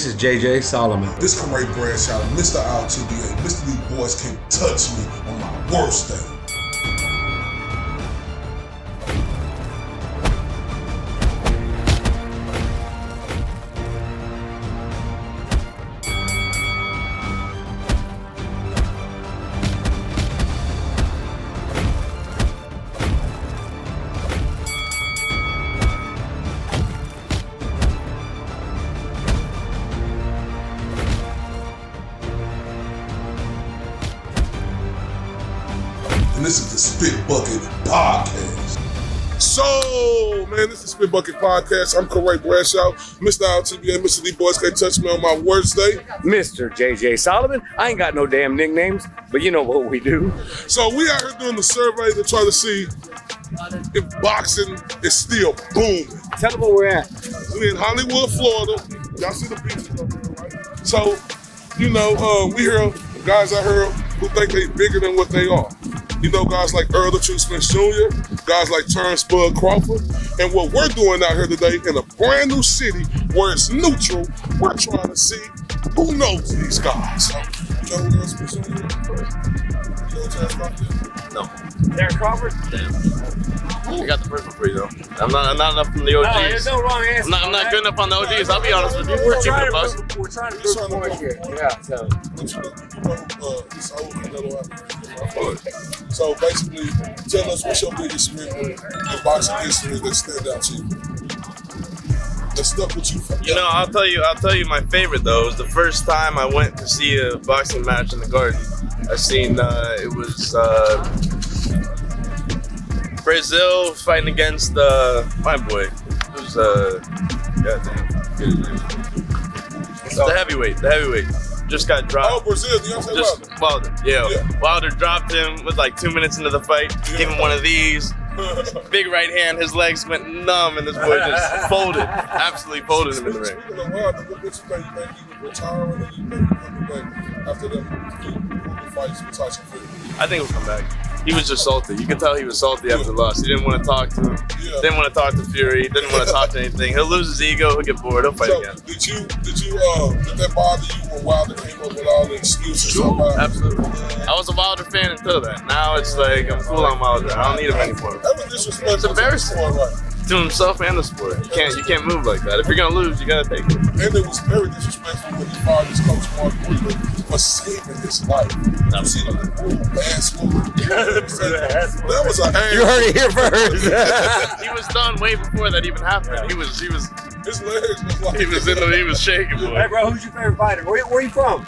This is JJ Solomon. This Corey Bradshaw, Mr. RTBA. Mr. Lee Boys can't touch me on my worst day. And this is the Spit Bucket Podcast. So, man, this is Spit Bucket Podcast. I'm Corey Bradshaw, Mr. RTBA, Mr. Lee Boys can't touch me on my worst day. Mr. JJ Solomon. I ain't got no damn nicknames, but you know what we do. So we out here doing the survey to try to see if boxing is still booming. Tell them where we're at. We in Hollywood, Florida. Y'all see the beaches up there, right? So, you know, we hear guys out here who think they bigger than what they are. You know, guys like Earl the Truth Spence Jr., guys like Terrence Bud Crawford. And what we're doing out here today in a brand new city where it's neutral, we're trying to see who knows these guys. So, you know who Earl Spence Jr. is? You know Terrence Crawford? No. Terrence Crawford? I got the first one for you though. I'm not enough from the OGs. No, there's no wrong answer. I'm not good enough on the OGs. I'll be honest with you. We're trying Keep to prove a point here. Yeah, so. This whole Canelo Alvarez. So basically, tell us what's your biggest memory in boxing history that stand out to you. That stuck with you. You know, I'll tell you my favorite though was the first time I went to see a boxing match in the Garden. I seen it was Brazil fighting against my boy. It was goddamn. The heavyweight. Just got dropped. Oh, Brazil, Deontay Wilder. Wilder, yeah. Wilder dropped him with like 2 minutes into the fight. Gave him one of these. Big right hand, his legs went numb, and this boy just folded. Absolutely folded him in the ring. Speaking of Wilder, what makes you think he was retiring and you think he coming back after the fights with Tyson Fury? I think he'll come back. He was just salty. You could tell he was salty after the loss. He didn't want to talk to him. Yeah. Didn't want to talk to Fury. Didn't want to talk to anything. He'll lose his ego. He'll get bored. He'll fight again. Did that bother you when Wilder came up with all the excuses? Sure. Absolutely. I was a Wilder fan until that. Now it's like I'm cool on Wilder. I don't need him anymore. That was disrespectful. It's embarrassing. To himself and the sport. You can't move like that. If you're gonna lose, you gotta take it. And it was very disrespectful when he fired his coach Mark Wheeler for saving his life. I've seen it. Ass whooping. That was a ass. You heard it here first. He was done way before that even happened. He was. His legs was like. He was shaking, boy. Hey, bro, who's your favorite fighter? Where you from?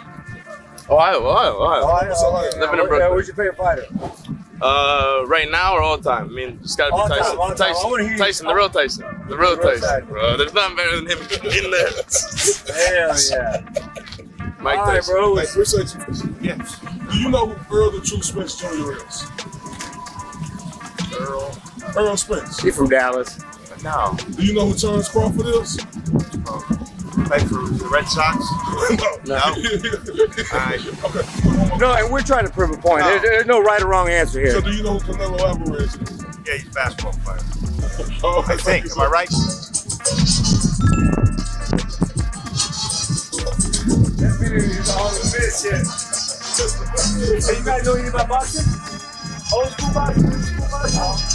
Ohio. Living in Brooklyn. Who's your favorite fighter? Right now or all the time? I mean, it's gotta be All Tyson. time. I wanna hear you. Tyson, the real Tyson. The real Tyson, bro. There's nothing better than him in there. Hell yeah. Mike All right, Tyson. bro. Hey, appreciate you. Yes. Do you know who Earl the Truth Spence Jr. is? Earl Spence. He from Dallas. No. Do you know who Terrence Crawford is? Play for the Red Sox? No. Okay. No, and we're trying to prove a point. There's no right or wrong answer So here. do you know who Canelo Alvarez is? Yeah, he's a basketball player. Oh, I think. Am I right? So you guys know anything about boxing? Old school boxing?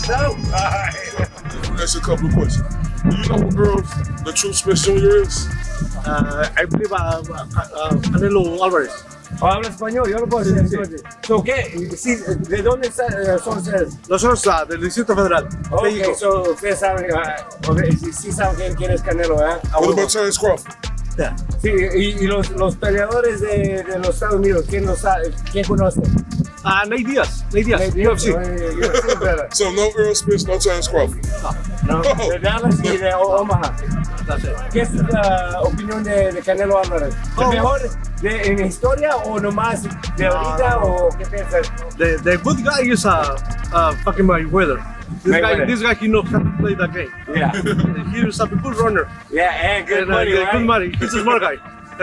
No? Alright. Let me ask you a couple of questions. Do you know who Earl the Truth Spence Jr. is? I believe Canelo Alvarez. Habla español, yo no puedo decir. So, ¿qué? Sí, ¿de dónde son ustedes? Nosotros del Distrito Federal, Okay, México. so ustedes saben, sí saben quién es Canelo, ¿eh? What about Terrence Crawford? Yeah. Sí, y los peleadores de los Estados Unidos, ¿quién los sabe? ¿Quién conoce? Nate Diaz, UFC. UFC, better. So no Earl Spence, no Terrence Crawford. No, de Dallas y de Omaha. That's it. ¿Qué es la opinión de Canelo Álvarez? ¿El mejor en historia o nomás de ahorita o qué piensas? The good guy is fucking Mayweather. This guy, he knows how to play that game. Yeah, He is a good runner. yeah, and good money, Good right? money. He's a smart guy.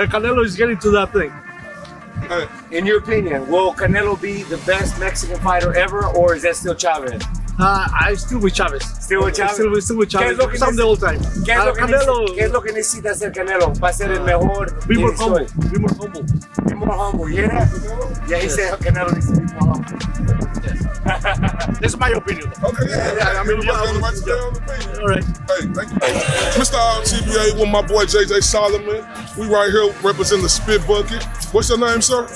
Canelo is getting to that thing. Hey, In your opinion, will Canelo be the best Mexican fighter ever, or is that still Chavez? I still with Chavez. Still with Chávez. Still with ¿Qué es lo que Chávez. Some of the old time. ¿Qué es, lo que Canelo, ¿Qué es lo que necesita hacer Canelo para ser el mejor? be more en la historia? humble. Be more humble. Be more humble. Yeah. Yeah, he said Canelo needs to be more humble. That's my opinion. Okay, yeah. I mean, Everybody got the right to their own opinion. All right. Hey, thank you. Mr. RTBA with my boy JJ Solomon. We right here representing the Spit Bucket. What's your name, sir?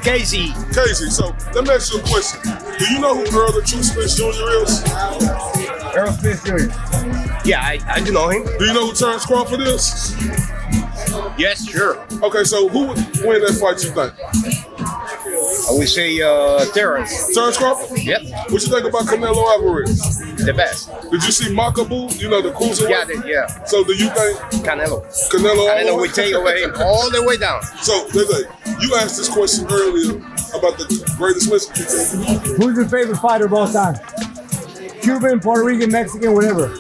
Casey. Casey. So let me ask you a question. Do you know who Earl the True Spence Jr. is? Earl Spence Jr. Yeah, I do know him. Do you know who Terrence Crawford is? Yes, sure. Okay, so who would win that fight, you think? I would say Terrence. Terrence Crawford? Yep, What you think about Canelo Alvarez? the best. Did you see Makabu? You know, the cruiserweight? Yeah. So do you think Canelo. Canelo all the Canelo way? will take away him all the way down. So, Lele, you asked this question earlier about the greatest Mexican. Who's your favorite fighter of all time? Cuban, Puerto Rican, Mexican, whatever.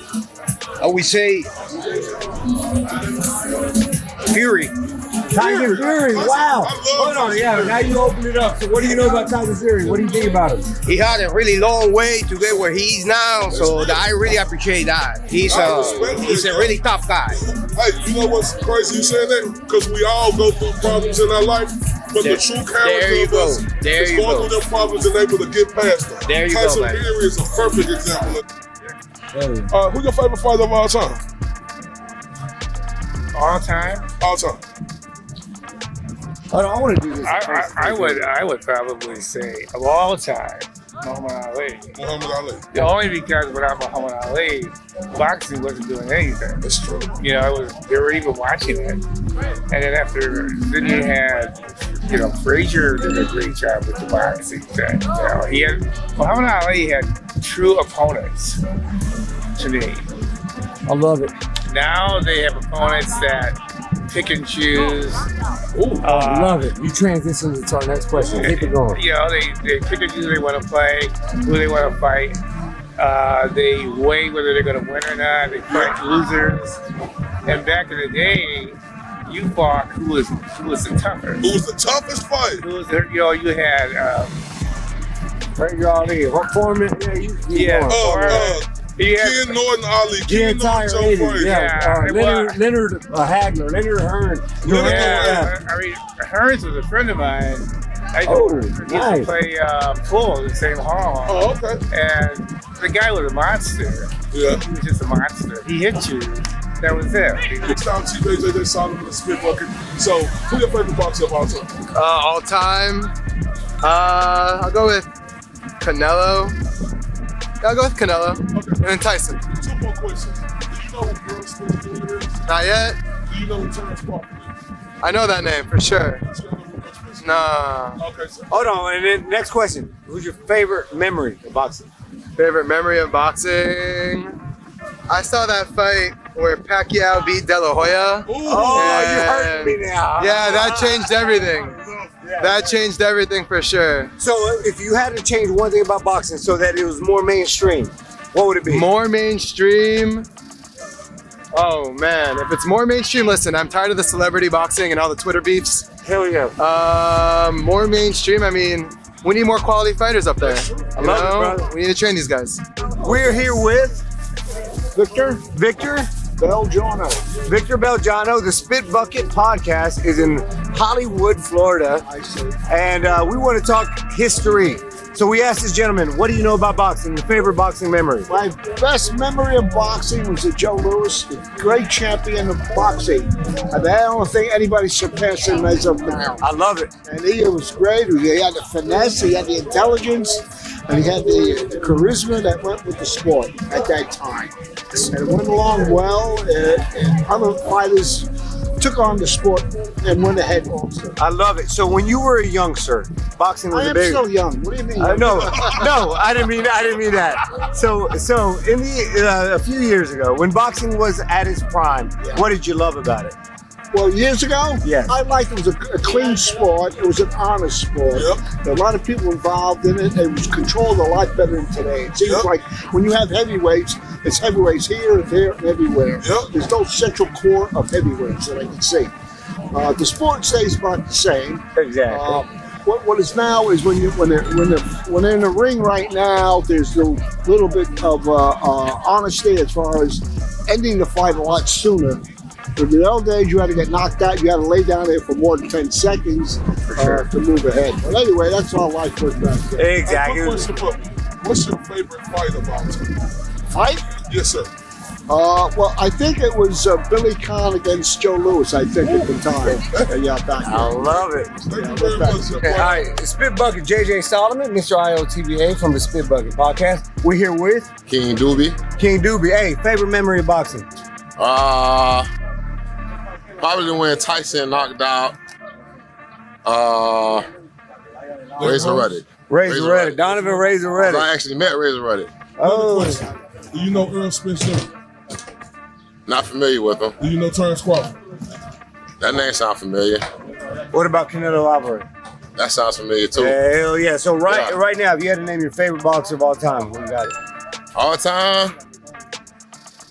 I would say Fury. Tyson Fury, wow. Hold on, yeah, now you open it up. So what do you know about Tyson Fury? What do you think about him? He had a really long way to get where he is now, so I really appreciate that. He's a really tough guy. Hey, you know what's crazy you saying that? Because we all go through problems in our life, but the true There you character go. of us There is you going go. through them problems and able to get past them. There you go, Tyson man. Fury is a perfect example of that. Who's your favorite fighter of all time? All time, All time. Hold on, I want to do this. I would probably say of all time, Muhammad Ali. Muhammad Ali. Only because without Muhammad Ali, boxing wasn't doing anything. That's true. You know, they were even watching it. And then you had, Frazier did a great job with the boxing. Muhammad Ali had true opponents to me. I love it. Now they have opponents that pick and choose. I love it. You transition to our next question. Keep it going. They pick and choose who they want to play, who they want to fight. They weigh whether they're going to win or not. They fight losers. And back in the day, you fought who was the toughest. Who was the toughest fight? You had Frazier Ali, Foreman. Yeah. Ken Norton Ali. The Ken entire Norton, Joe 80s. Frazier. Yeah. Leonard Hagler, Leonard Hearn. I mean, Hearns was a friend of mine. I used to play pool in St. Paul. Oh, okay. And the guy was a monster. Yeah. He was just a monster. He hit you. That was it. It's now JJ Solomon with the Spit Bucket. So, who's your favorite boxer of all time? All time, I'll go with Canelo. I'll go with Canelo. Okay. And then Tyson. 2 more questions. Do you know who Earl Spence Jr. is? Not yet. Do you know who Terrence Crawford is? I know that name for sure. Nah. Okay, so Hold on, and then next question. Who's your favorite memory of boxing? Favorite memory of boxing? I saw that fight where Pacquiao beat De La Hoya. Oh, you hurt me now. Yeah, that changed everything. That changed everything for sure. So if you had to change one thing about boxing so that it was more mainstream, what would it be? More mainstream. Oh man, if it's more mainstream, listen, I'm tired of the celebrity boxing and all the Twitter beefs. Hell yeah. More mainstream, I mean, we need more quality fighters up there. I love it, brother. We need to train these guys. We're here with Victor Belgiano. Victor Belgiano. The Spit Bucket podcast is in Hollywood, Florida. I see. And we want to talk history. So we asked this gentleman, what do you know about boxing? Your favorite boxing memory? My best memory of boxing was that Joe Louis, the great champion of boxing. And I don't think anybody surpassed him as of now. I love it. And he was great. He had the finesse, he had the intelligence, and he had the charisma that went with the sport at that time. And it went along well, and other fighters took on the sport and went ahead also. I love it. So when you were a youngster, boxing was I a am big... still young. What do you mean? No, I didn't mean that. So in the a few years ago, when boxing was at its prime, what did you love about it? Well, years ago, Yeah. I liked it. It was a clean sport. It was an honest sport. Yep. There were a lot of people involved in it. It was controlled a lot better than today. It seems Yep. like when you have heavyweights, it's heavyweights here, there, and everywhere. Yep. There's no central core of heavyweights that I can see. The sport stays about the same. Exactly. what is now is when they're in the ring right now, there's a little bit of honesty as far as ending the fight a lot sooner. In the old days, you had to get knocked out. You had to lay down there for more than 10 seconds to move ahead. But anyway, that's how life was back then. Exactly. What's your favorite fight about you? Fight? Yes, sir. Well, I think it was Billy Conn against Joe Louis, I think, at the time. Yeah, back I love it. Thank you very much. Okay, all right, Spit Bucket JJ Solomon, Mr. IOTBA from the Spit Bucket Podcast. We're here with King Doobie. King Doobie. Hey, favorite memory of boxing? Probably when Tyson knocked out Razor Ruddock. Razor Ruddock. Donovan Razor Ruddock. I actually met Razor Ruddock. Oh. Do you know Earl Spencer? Not familiar with him. Do you know Terrence Crawford? That name sounds familiar. What about Canelo Alvarez? That sounds familiar too. Hell yeah. So right now, if you had to name your favorite boxer of all time, who you got it? All time?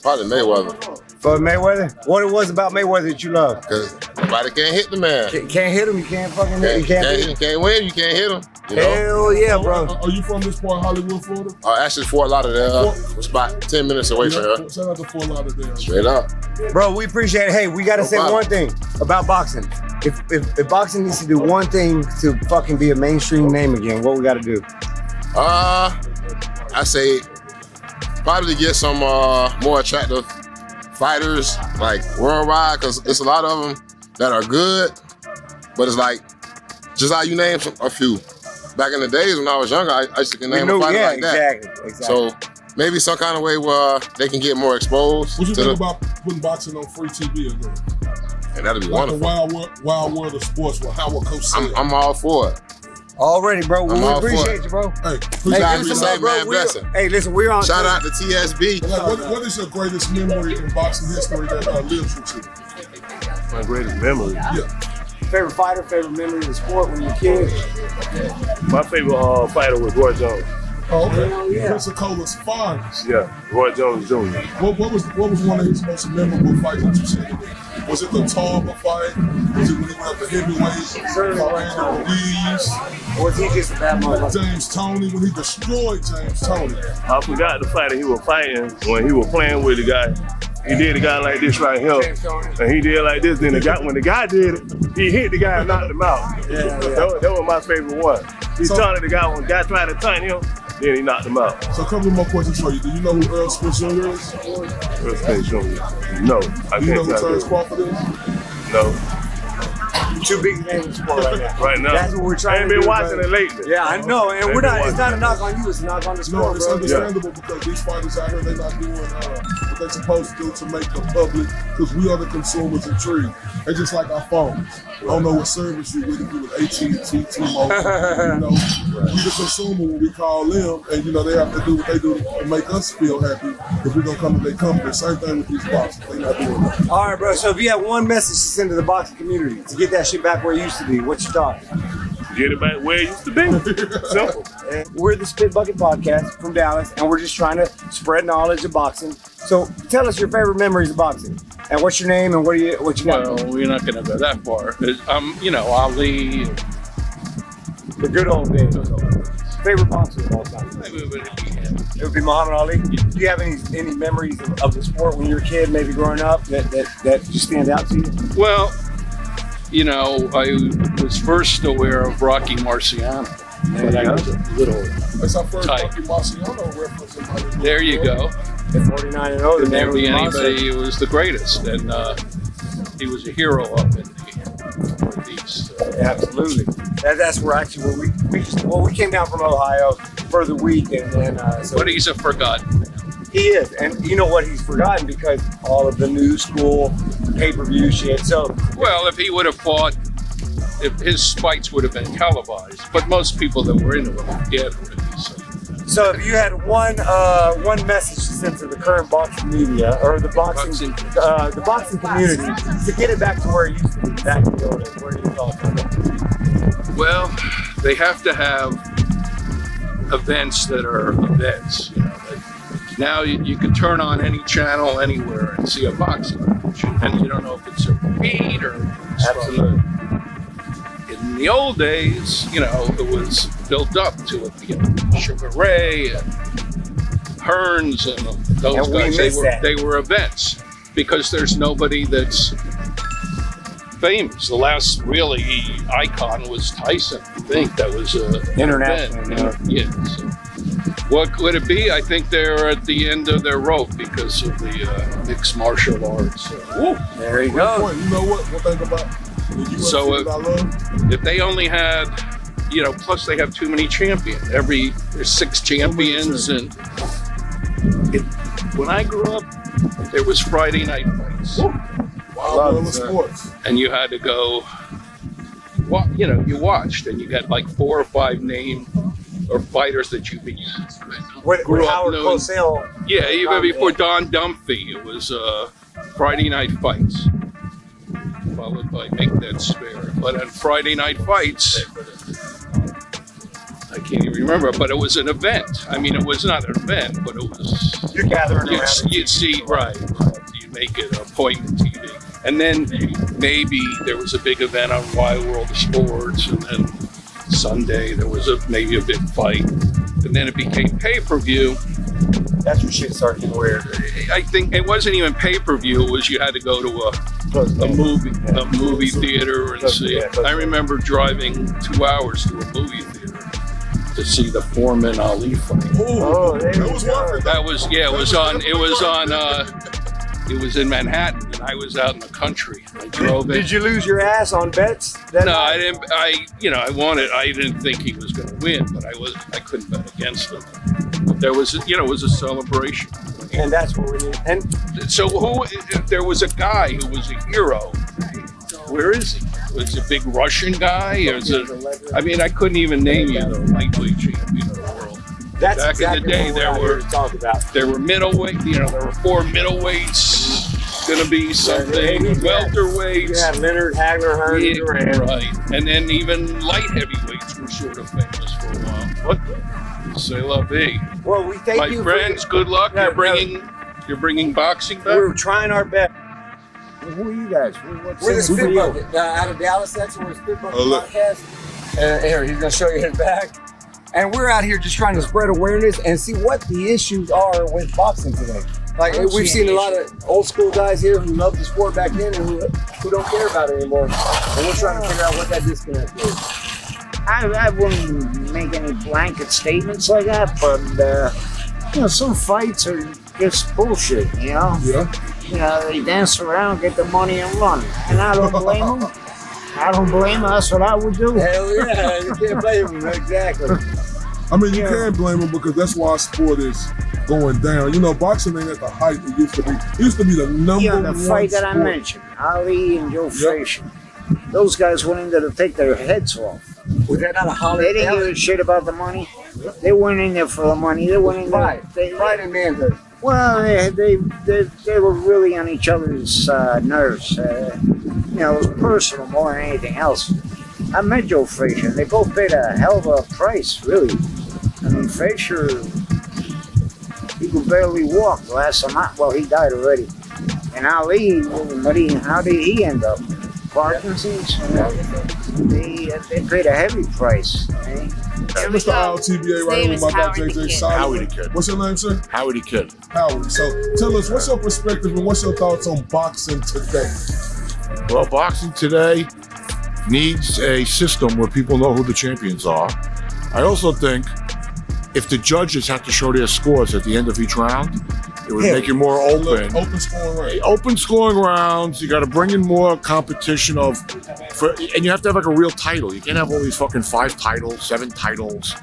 Probably Mayweather. For Mayweather? What it was about Mayweather that you love? Because nobody can hit the man. Can't hit him, you can't fucking hit him. You can't win, you can't hit him. You know? Hell yeah, bro. Are you from this part of Hollywood, Florida? Actually, Fort Lauderdale. It's about 10 minutes away from here. Shout out to Fort Lauderdale. Straight up. Bro, we appreciate it. Hey, we gotta say one thing about boxing. If boxing needs to do one thing to fucking be a mainstream name again, what we gotta do? I say probably get some more attractive fighters like worldwide, because there's a lot of them that are good, but it's like just how you name a few. Back in the days when I was younger, I used to name a fighter like that. Exactly. So maybe some kind of way where they can get more exposed. What you think about putting boxing on free TV again? And that'd be like wonderful. The wild world of sports with Howard Coach. I'm all for it. Already, bro. We appreciate you, bro. Hey, listen, we're on. Shout out to TSB. What is your greatest memory in boxing history that lives with you? My greatest memory? Yeah. Favorite fighter, favorite memory of the sport when you were a kid? My favorite fighter was Roy Jones. Oh, okay. Yeah. Pensacola's finest. Yeah, Roy Jones Jr. What was one of his most memorable fights that you seen? Was it the Tarver fight? Was it when he went up to heavyweight? Was he just a bad motherfucker? James Toney, when he destroyed James Toney. I forgot the fighter he was fighting when he was playing with the guy. He did a guy like this right here, and he did like this. Then when the guy did it, he hit the guy and knocked him out. That was my favorite one. He taunted the guy when the guy tried to taunt him, then he knocked him out. So a couple more questions for you. Do you know who Earl Spence Jr. is? Earl Spence Jr. No, I Do you know can't. who Terrence Crawford is? No. Two big names in sport right now. Right now. That's what we're trying to do. I ain't been watching it lately. Yeah, I know, and we're not. It's not a knock on you. It's a knock on the sport. No, it's understandable because these fighters out here, they're not doing what they're supposed to do to make the public, because we are the consumers intrigued. They're just like our phones. I don't know what service you with, if you with AT&T, T-Mobile. We the consumer when we call them, and they have to do what they do to make us feel happy if we're gonna come to their company. Same thing with these boxers. They're not doing that. All right, bro. So if you had one message to send to the boxing community to get that shit back where it used to be, what's your thought? Get it back where it used to be. Simple. And we're the Spit Bucket Podcast from Dallas, and we're just trying to spread knowledge of boxing. So tell us your favorite memories of boxing, and what's your name, and what you got? Well, we're not going to go that far. Ali. The good old days. Favorite boxer of all time? It would be Muhammad Ali. Do you have any memories of the sport when you were a kid, maybe growing up, that just stand out to you? Well, I was first aware of Rocky Marciano when I was a little That's our first tight. Rocky Marciano reference. There you go. At 49-0, the Could man there was be a monster. anybody who was the greatest, and he was a hero up in the Northeast. Absolutely. That's where actually we came down from Ohio for the week, and then But he's a forgotten. he is, and you know what? He's forgotten because all of the new school pay-per-view shit. So Well, if he would have fought, if his fights would have been televised, but most people that were into it were dead already. So if you had one message to send to the current boxing media or the boxing community to get it back to where it used to be, back in the old days, where do you thought? Well, they have to have events that are events. Now you can turn on any channel anywhere and see a boxing match, and you don't know if it's a repeat or it's Absolutely. in In the old days, you know, it was built up to it. You know, Sugar Ray and Hearns and those And we guys. miss that. They were events because there's nobody that's famous. The last really icon was Tyson. I think that was a International, event. Yeah. So what could it be? I think they're at the end of their rope because of the mixed martial arts. There you go. You know what? One thing about the UFC So that I love? if they only had, you know, plus they have too many champions. There's 6 champions, and when I grew up, there was Friday night fights, Wild World of Sports. and you had to go. You know, you watched, and you got like 4 or 5 names or fighters that you beat. With Grew up Howard knowing- Cosell. Yeah, even before Don Dumphy, it was Friday night fights, followed by Make That Spare. But on Friday night fights, I can't even remember, but it was an event. I mean, it was not an event, but it was. You're gathering around. You'd see, right. You make it a point in TV. And then maybe there was a big event on Wild World of Sports, and then Sunday there was maybe a big fight. And then it became pay-per-view. That's when shit started getting weird. I think it wasn't even pay-per-view. It was you had to go to a movie theater and see it. I remember driving 2 hours to a movie theater to see the Foreman Ali fight. Oh, there you go. That was it was in Manhattan, and I was out in the country. I drove it. Did you lose your ass on bets? No, I didn't. I didn't think he was going to win, but I couldn't bet against him. But there was, it was a celebration. And that's what we need. And so there was a guy who was a hero. Where is he? Was it a big Russian guy? Or I couldn't even name you the lightweight champion of the world. that's Back exactly in the day, what we're out here to talk about. there were middleweight. There were 4 middleweights. Going to be something welterweights. You had Leonard, Hagler, Hearns, and Duran. Right, and then even light heavyweights were sort of famous for a while. What? C'est la vie. Well, we thank My you friends, good luck. Yeah, You're bringing boxing back. We're trying our best. Who are you guys? We're the Spitball out of Dallas. That's where we're Spitball look. podcast. Here, he's gonna show you his back. And we're out here just trying to spread awareness and see what the issues are with boxing today. Like we've seen a lot of old school guys here who loved the sport back then and who don't care about it anymore. And we're trying to figure out what that disconnect is. I wouldn't make any blanket statements like that, but some fights are just bullshit. Yeah. They dance around, get the money, and run. And I don't blame them. I don't blame them. That's what I would do. Hell yeah, you can't blame them. Exactly. I mean, you can't blame them because that's why sport is going down. Boxing ain't at the height it used to be. It used to be the number one the fight that I sport. mentioned, Ali and Joe Frazier. Those guys went in there to take their heads off. Was that not a They holiday? didn't give a shit about the money. They weren't in there for the money. They went in there. Pride and manhood. Well, they were really on each other's nerves. It was personal more than anything else. I met Joe Frazier. They both paid a hell of a price, really. I mean, Frazier, he could barely walk the last time. Well, he died already. And Ali, how did he end up? Parkinson's? They paid a heavy price. Eh? Mr. LTBA right here with my guy JJ Solid. Howie the Kid. What's your name, sir? Howie the Kid. Howie. So tell us, what's your perspective and what's your thoughts on boxing today? Well, boxing today needs a system where people know who the champions are. I also think if the judges have to show their scores at the end of each round, it would make it more open. Open scoring rounds. Open scoring rounds. You got to bring in more competition and you have to have like a real title. You can't have all these fucking 5 titles, 7 titles.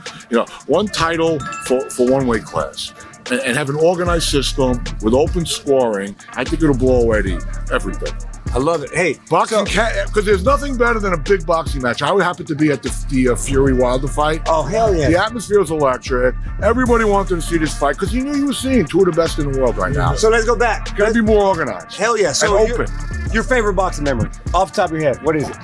One title for one weight class. And have an organized system with open scoring. I think it'll blow away everything. I love it. Hey, boxing because there's nothing better than a big boxing match. I happened to be at the Fury Wilder fight. Oh, hell yeah. The atmosphere was electric. Everybody wanted to see this fight because you knew you were seeing 2 of the best in the world right now. So let's go back. Gotta be more organized. Hell yeah. So and open. Your favorite boxing memory, off the top of your head, what is it?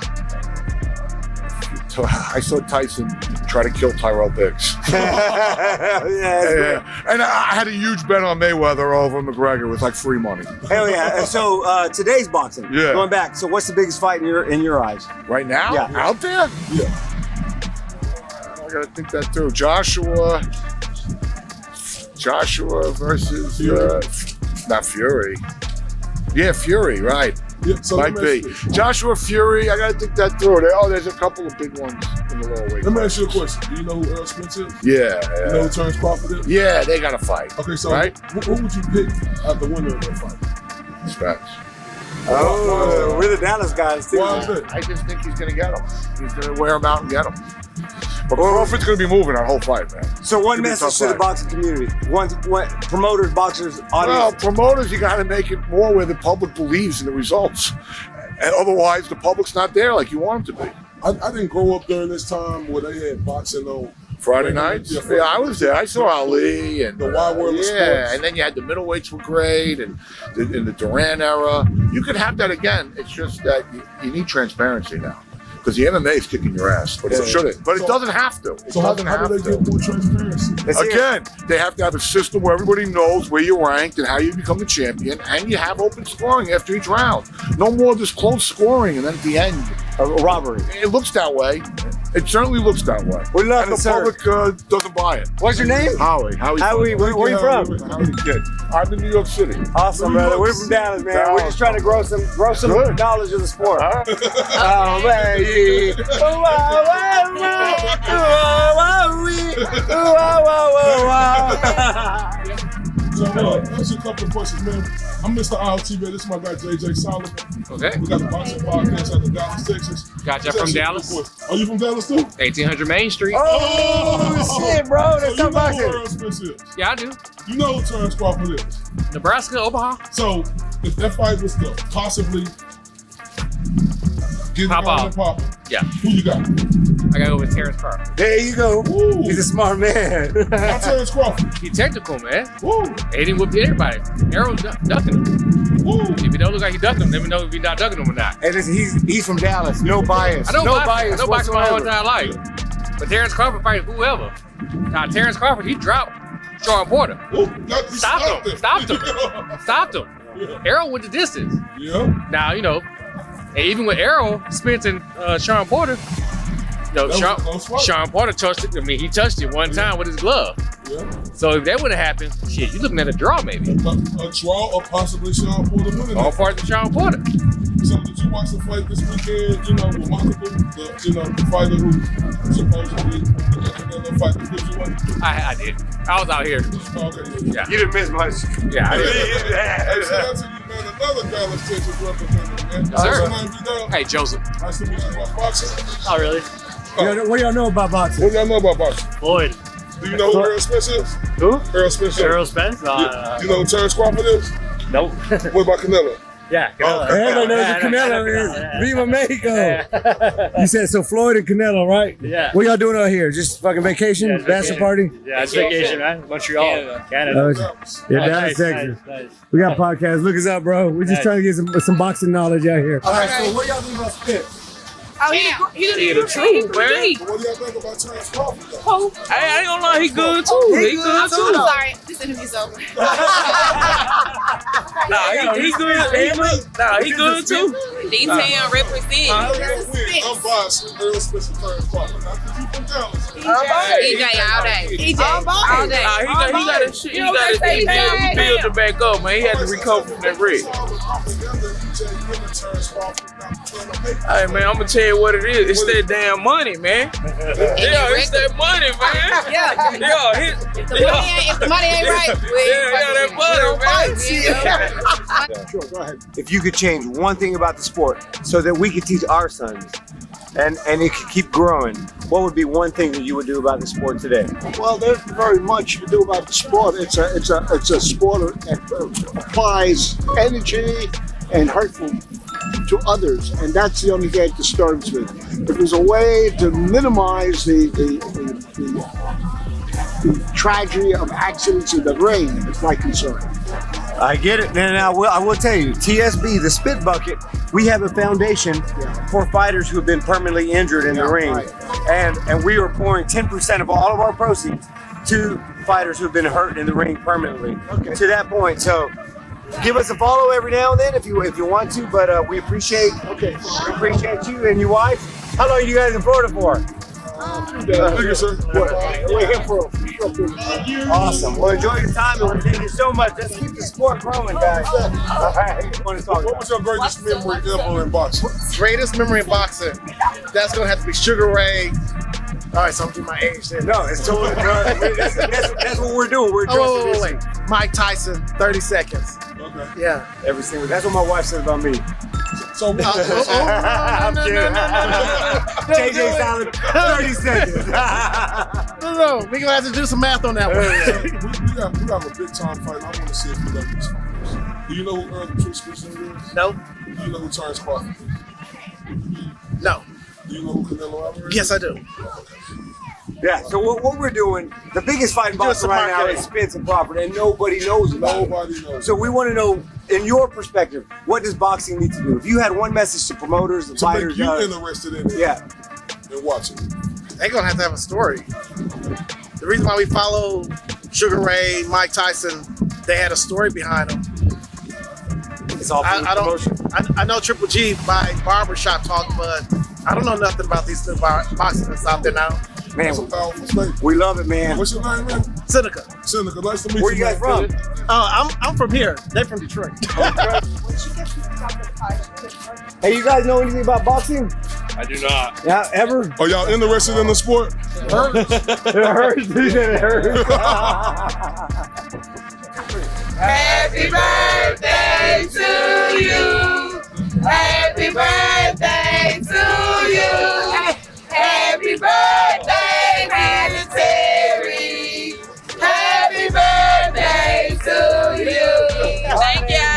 So I saw Tyson try to kill Tyrell Biggs. Yeah. And I had a huge bet on Mayweather over McGregor with like free money. Hell yeah. And so today's boxing. Yeah. Going back. So what's the biggest fight in your eyes? Right now? Yeah. Out there? Yeah. I gotta think that through. Joshua versus not Fury. Yeah, Fury, right. Yeah, so Might be. Joshua Fury, I gotta think that through. There's a couple of big ones in the lower weight. Let me ask you a question. Do you know who Errol Spence is? Yeah. You know who Terrence Crawford is? Yeah, they gotta fight. Okay, so right? who would you pick as the winner of that fight? Spence. Oh, we're the Dallas guys too. Why is that? I just think he's gonna get him. He's gonna wear him out and get him. But Crawford's gonna be moving that whole fight, man. So one It's gonna be a message tough to the fight. boxing community. One promoters, boxers, Well, audience. promoters, you gotta make it more where the public believes in the results. And otherwise, the public's not there like you want them to be. I didn't grow up during this time where they had boxing on Friday nights? Yeah, I was there. I saw Ali and the wide world of sports. yeah, and then you had the middleweights were great, and in the Duran era, you could have that again. It's just that you need transparency now because the MMA is kicking your ass, but it shouldn't. But it doesn't have to. It So how doesn't do have they to. get more transparency? Again, they have to have a system where everybody knows where you're ranked and how you become the champion, and you have open scoring after each round. No more of this close scoring, and then at the end, A robbery. it looks that way. It certainly looks that way. We love and it, the sir. public What's doesn't buy it. your name? Howie, Where you from? Howie kid. I'm in New York City. Awesome, brother. We're from Dallas, man. We're just trying to grow some Good. knowledge of the sport. Huh? Oh, baby. So, that's a couple of questions, man. I'm Mr. ILT, man. This is my guy, JJ Solomon. Okay. We got the boxing podcast out of Dallas, Texas. Gotcha, Let's from ask you a Dallas. quick question. Are you from Dallas, too? 1800 Main Street. Oh, shit, bro. That's so so you know who boxing. Errol Spence is. Yeah, I do. You know who Terrence Crawford is. Nebraska, Omaha. So, if that fight was to possibly get Pop on off. the pop, Yeah. who you got? I gotta go with Terrence Crawford. There you go. Ooh. He's a smart man. Not Terrence Crawford. He technical, man. Woo. He didn't whip everybody. Arrow's ducking him. Woo. If he don't look like he ducking him, let me know if he not ducking him or not. And listen, he's from Dallas. No bias. I know no boxing. bias I know boxing my whole whatsoever. entire life. But Terrence Crawford fights whoever. Now, Terrence Crawford, he dropped Sean Porter. Ooh, Stopped him. Stopped him. Arrow went the distance. Yeah. Now, you know, and even with Arrow, Spence, and Sean Porter, you know, That was a close fight. Sean Porter touched it. I mean, he touched it one time with his glove. Yeah. So if that would have happened, shit, you looking at a draw maybe. A draw or possibly Sean Porter winning. All parts of Sean Porter. So did you watch the fight this weekend? You know, with Monaco, the fighter who supposedly the fight who you won? I did. I was out here. Okay. Yeah. You didn't miss much. Yeah, I did. Hey, shout out to you, man. Another Dallas, Texas representative, man. Yes, sir. What's your name, B-Dub? Hey, Joseph. Nice to meet you about boxing. Oh, really? What do y'all know about boxing? What do y'all know about boxing? Floyd. Do you know who Errol Spence is? Who? Errol Spence. Errol Spence? You know who Terrence Crawford is? Nope. What about Canelo? Yeah, Canelo. Everybody knows who Canelo is. Viva Mexico. You said so Floyd and Canelo, right? Yeah. What y'all doing out here? Just fucking vacation? Yeah, Bachelor party? Yeah, it's vacation, man. Montreal, Canada. Yeah, Oh, Dallas, nice, Texas. nice. We got podcasts. Look us up, bro. We're just Nice. trying to get some boxing knowledge out here. All right, so what y'all think about Spence? Oh, he the truth, man. What do y'all think about Terrence Crawford? Oh, Hey, I ain't gonna lie, he good too. He good I'm too. sorry. This interview's over. Nah, he good. He good too. D-Town represent. I'm biased with Errol Spence and Terrence Crawford. Not because you from Dallas. EJ all day. EJ all day. Nah, he got his shit. He got his build to back up, man. He had to recover from that rig. Hey, man, I'm gonna tell you what it is. It's that damn money, man. Yeah, it's that money, man. Yeah. If the money ain't right, that money, man. Sure, go ahead. If you could change one thing about the sport so that we could teach our sons and it could keep growing, what would be one thing that you would do about the sport today? Well, there's very much to do about the sport. It's a sport that applies energy and hurtful to others, and that's the only thing that disturbs me. If there's a way to minimize the tragedy of accidents in the ring, it's my concern. I get it. Now I will tell you, TSB, the spit bucket, we have a foundation for fighters who have been permanently injured in the ring. And we are pouring 10% of all of our proceeds to fighters who have been hurt in the ring permanently. To that point. So give us a follow every now and then if you want to, but we appreciate you and your wife. How long are you guys in Florida for? Thank you, sir. We're here for awesome. Well, enjoy your time, and thank you so much. Let's keep the sport growing, guys. All right. What was your greatest memory ever in boxing? Greatest memory in boxing? That's gonna have to be Sugar Ray. All right, so I'm giving my age there. No, it's totally that's what we're doing. We're oh, wait. Mike Tyson, 30 seconds. Okay. Yeah. Every single. That's what my wife says about me. So, I'm kidding. JJ Solid, 30 seconds. No, we're gonna have to do some math on that one. we have a big time fight. I want to see if you love these fighters. Do you know who Earl the Truth Specialist is? No. Do you know who Terrence Crawford is? No. Do you know who Canelo Alvarez is? Yes, I do. Yeah, so what we're doing, the biggest fight in boxing right now is Spence and Crawford, and nobody knows about it. Nobody knows. So we want to know, in your perspective, what does boxing need to do? If you had one message to promoters and fighters, make you interested in it, and watching. They're gonna have to have a story. The reason why we follow Sugar Ray, Mike Tyson, they had a story behind them. It's all for the promotion. I know Triple G by barbershop talk, but I don't know nothing about these new boxing that's out there now. Man, that's a powerful statement. We love it, man. What's your name, man? Seneca. Seneca, nice to meet you. Where you guys from? I'm from here. They're from Detroit. Hey, you guys know anything about boxing? I do not. Yeah, ever? Are y'all interested in the sport? It hurts. It hurts. Happy birthday to you. Happy birthday to you. Happy birthday, dear Terry. Happy birthday to you. Thank you.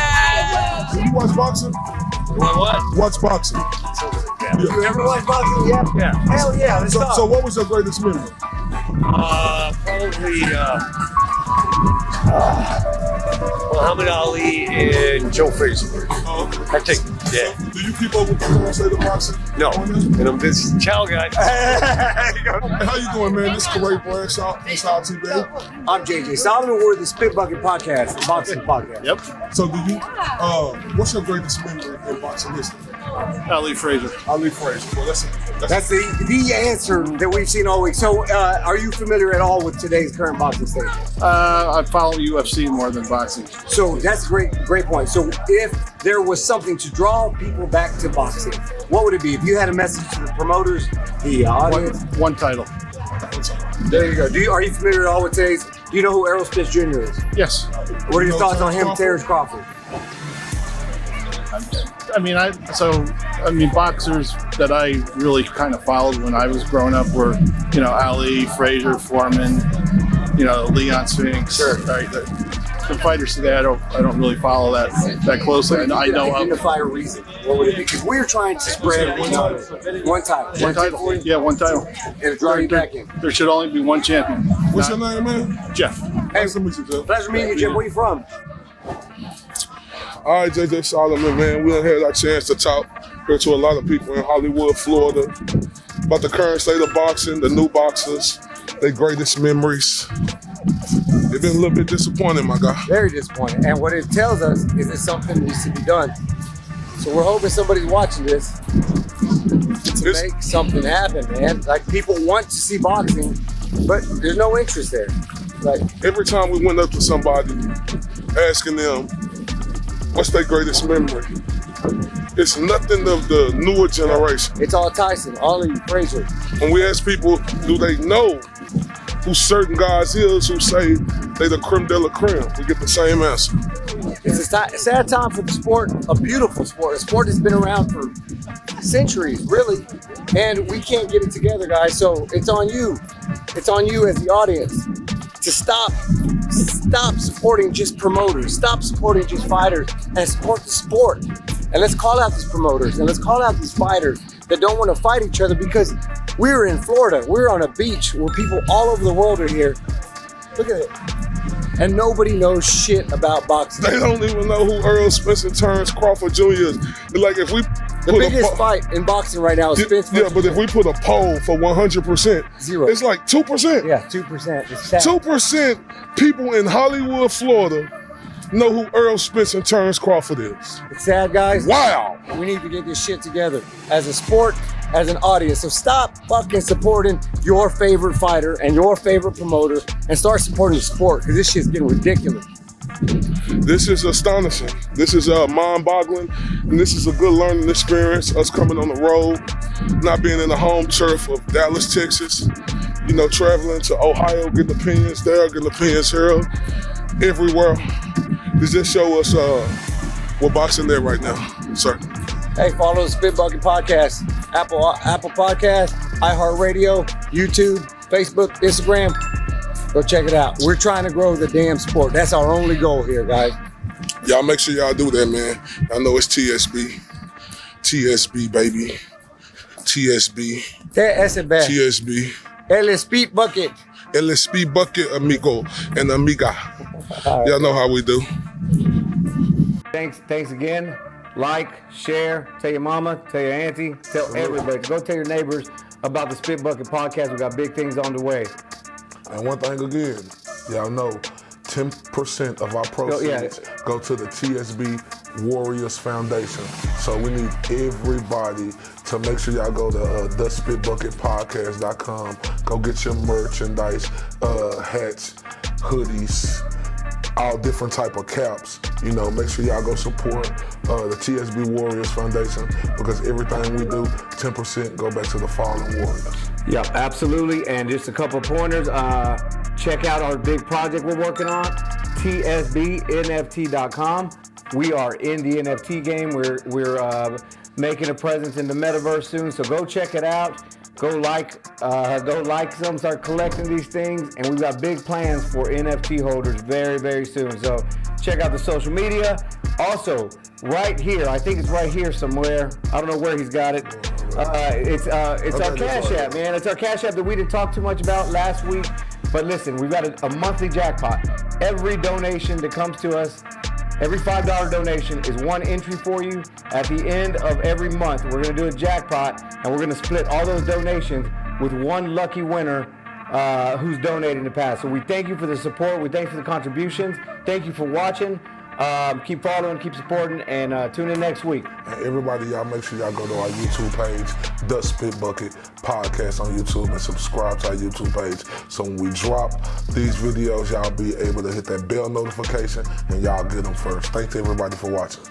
Do you watch boxing? What? Watch boxing. You ever watch boxing? Yeah. Hell yeah. Let's talk. So what was your greatest memory? Probably Muhammad Ali and Joe Frazier. I think, yeah. Do you keep up with the current state of boxing? No, and I'm this chow guy. How you doing, man? This is Kareem Bradshaw. This is How TV. I'm JJ Solomon. We're the Spit Bucket Podcast, the boxing podcast. Yep. So do you, what's your greatest memory in boxing history? Ali Frazier. Ali Frazier. Well, That's the answer that we've seen all week. So are you familiar at all with today's current boxing state? I follow UFC more than boxing. So that's great point. So if there was something to draw people back to boxing, what would it be? If you had a message to the promoters, the audience? One title. There you go. Are you familiar at all with today's? Do you know who Errol Spence Jr. is? Yes. What are your thoughts on him, Terrence Crawford? I mean, boxers that I really kind of followed when I was growing up were, Ali, Frazier, Foreman, Leon Spinks. Sure. Right? The fighters today, I don't really follow that closely. I know of. Identify a reason. What would it be? Because we're trying to spread one title. One title. Yeah, one title. And draw you back in. There should only be one champion. What's your name, man? Jeff. Nice to meet you, Jeff. Pleasure meeting you, Jeff. Where you from? All right, JJ Solomon, man, we done had our chance to talk here to a lot of people in Hollywood, Florida, about the current state of boxing, the new boxers, their greatest memories. They've been a little bit disappointed, my guy. Very disappointed. And what it tells us is that something needs to be done. So we're hoping somebody's watching this to make something happen, man. Like, people want to see boxing, but there's no interest there. Like, every time we went up to somebody asking them, what's their greatest memory? It's nothing of the newer generation. It's all Tyson, Ali, Frazier. When we ask people, do they know who certain guys is who say they the creme de la creme, we get the same answer. It's a sad time for the sport, a beautiful sport. A sport that's been around for centuries, really. And we can't get it together, guys. So it's on you. It's on you as the audience to stop supporting just promoters, stop supporting just fighters, and support the sport. And let's call out these promoters, and let's call out these fighters that don't want to fight each other, because we're in Florida, we're on a beach where people all over the world are here. Look at it. and nobody knows shit about boxing. They don't even know who Earl Spencer Terrence Crawford Jr. is. Like if we The biggest fight in boxing right now is Spence. Yeah, but if we put a poll for 100%, zero. It's like 2%. Yeah, 2%. It's sad. 2% people in Hollywood, Florida, know who Earl Spencer Terrence Crawford is. It's sad, guys. Wow. We need to get this shit together as a sport, as an audience. So stop fucking supporting your favorite fighter and your favorite promoter and start supporting the sport, because this shit's getting ridiculous. This is astonishing. This is mind-boggling, and this is a good learning experience. Us coming on the road, not being in the home turf of Dallas, Texas. You know, traveling to Ohio, getting opinions there, getting opinions here, everywhere. This just show us what boxing there right now, sir. Hey, follow the Spit Bucket Podcast, Apple Podcast, iHeartRadio, YouTube, Facebook, Instagram. Go check it out. We're trying to grow the damn sport. That's our only goal here, guys. Y'all make sure y'all do that, man. I know it's TSB. TSB, baby. TSB. TSB. El Spit Bucket. El Spit Bucket, amigo and amiga. Y'all know how we do. Thanks again. Like, share, tell your mama, tell your auntie, tell everybody. Go tell your neighbors about the Spit Bucket Podcast. We got big things on the way. And one thing again, y'all know, 10% of our proceeds go to the TSB Warriors Foundation. So we need everybody to make sure y'all go to thespitbucketpodcast.com. Go get your merchandise, hats, hoodies, all different type of caps. You know, make sure y'all go support the TSB Warriors Foundation, because everything we do, 10% go back to the fallen warriors. Yep, absolutely. And just a couple pointers. Check out our big project we're working on, tsbnft.com. We are in the NFT game. We're making a presence in the metaverse soon, so go check it out. Go like some, start collecting these things, and we've got big plans for NFT holders very, very soon. So check out the social media. Also, right here, I think it's right here somewhere. I don't know where he's got it. It's our Cash App, man. It's our Cash App that we didn't talk too much about last week. But listen, we've got a monthly jackpot. Every donation that comes to us, every $5 donation is one entry for you. At the end of every month, we're going to do a jackpot, and we're going to split all those donations with one lucky winner who's donated in the past. So we thank you for the support. We thank you for the contributions. Thank you for watching. Keep following, keep supporting, and tune in next week. And everybody, y'all make sure y'all go to our YouTube page, The Spit Bucket Podcast on YouTube, and subscribe to our YouTube page. So when we drop these videos, y'all be able to hit that bell notification, and y'all get them first. Thanks everybody for watching.